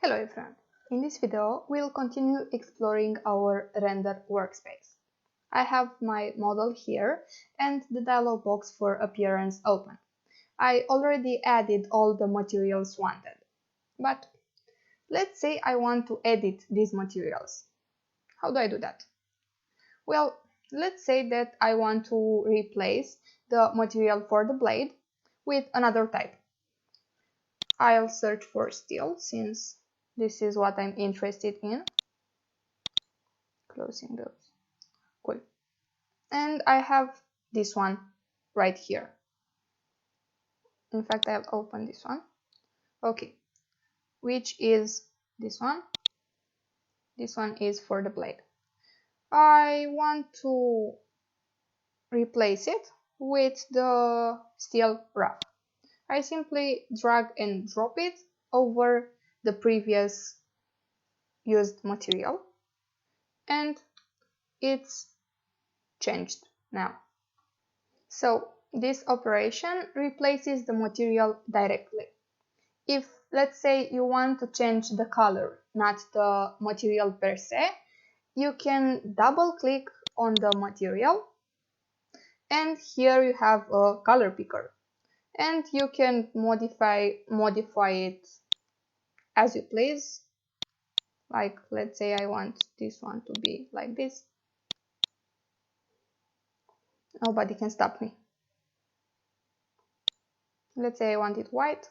Hello everyone! In this video, we'll continue exploring our render workspace. I have my model here and the dialog box for appearance open. I already added all the materials wanted. But let's say I want to edit these materials. How do I do that? Well, let's say that I want to replace the material for the blade with another type. I'll search for steel since this is what I'm interested in. Closing those. Cool. And I have this one right here. In fact, I'll open this one. Okay. Which is this one. This one is for the blade. I want to replace it with the steel rough. I simply drag and drop it over the previous used material and it's changed now. So this operation replaces the material directly. If, let's say, you want to change the color, not the material per se, you can double click on the material and here you have a color picker and you can modify it as you please. Like, let's say I want this one to be like this. Nobody can stop me. Let's say I want it white.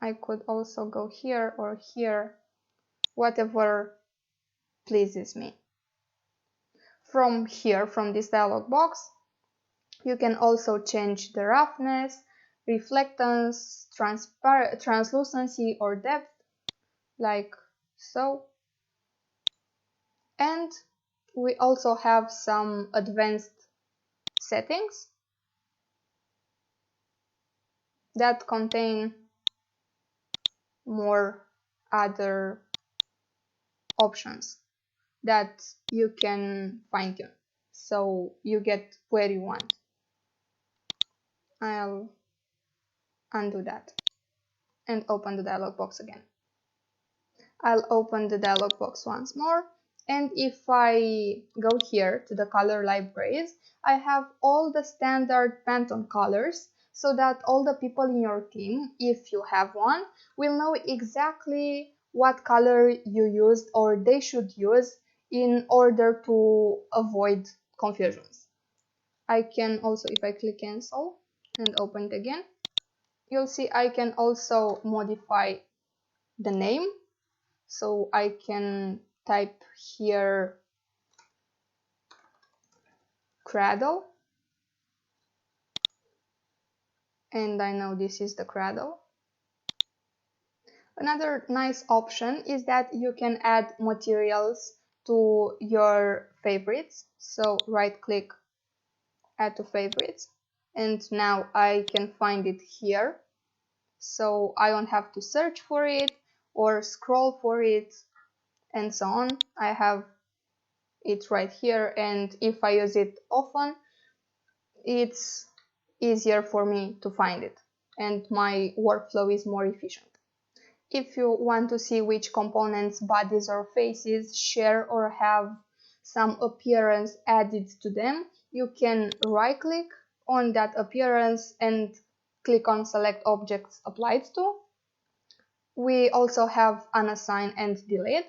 I could also go here or here, whatever pleases me. From here, from this dialog box, you can also change the roughness, reflectance, translucency or depth, like so. And we also have some advanced settings that contain more other options that you can fine tune, so you get where you want. I'll undo that and open the dialog box again. I'll open the dialog box once more, and if I go here to the color libraries, I have all the standard Pantone colors so that all the people in your team, if you have one, will know exactly what color you used or they should use in order to avoid confusions. I can also, if I click cancel and open it again, you'll see I can also modify the name. So I can type here cradle, and I know this is the cradle. Another nice option is that you can add materials to your favorites. So right click, add to favorites, and now I can find it here. So I don't have to search for it or scroll for it and so on. I have it right here, and if I use it often, it's easier for me to find it and my workflow is more efficient. If you want to see which components, bodies or faces share or have some appearance added to them, you can right click on that appearance and click on select objects applied to. We also have unassign and delete.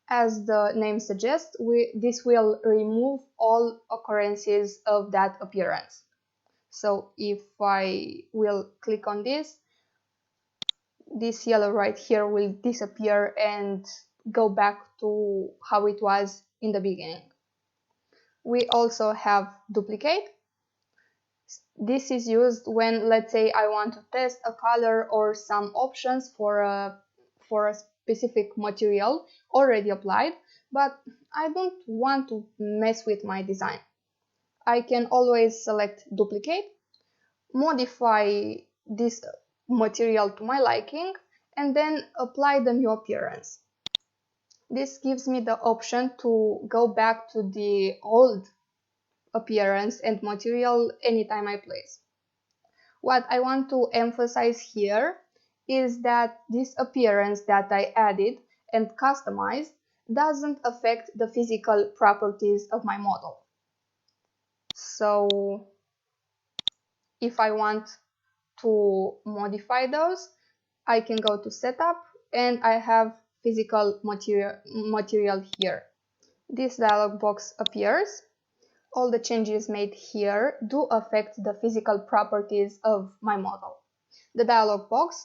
As the name suggests, this will remove all occurrences of that appearance. So if I will click on this yellow right here will disappear and go back to how it was in the beginning. We also have duplicate. This is used when, let's say, I want to test a color or some options for a specific material already applied, but I don't want to mess with my design. I can always select duplicate, modify this material to my liking, and then apply the new appearance. This gives me the option to go back to the old appearance and material anytime I please. What I want to emphasize here is that this appearance that I added and customized doesn't affect the physical properties of my model. So if I want to modify those, I can go to setup and I have physical material here. This dialog box appears. All the changes made here do affect the physical properties of my model. The dialog box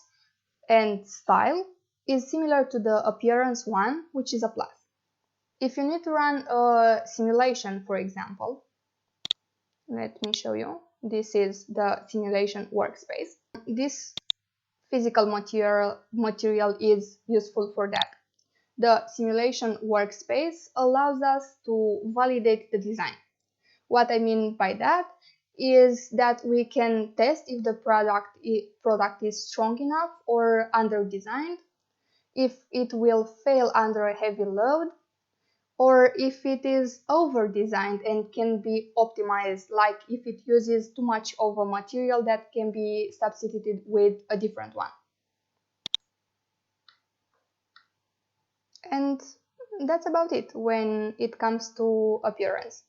and style is similar to the appearance one, which is a plus. If you need to run a simulation, for example, let me show you. This is the simulation workspace. This physical material is useful for that. The simulation workspace allows us to validate the design. What I mean by that is that we can test if the product is strong enough or under-designed, if it will fail under a heavy load, or if it is over-designed and can be optimized, like if it uses too much of a material that can be substituted with a different one. And that's about it when it comes to appearance.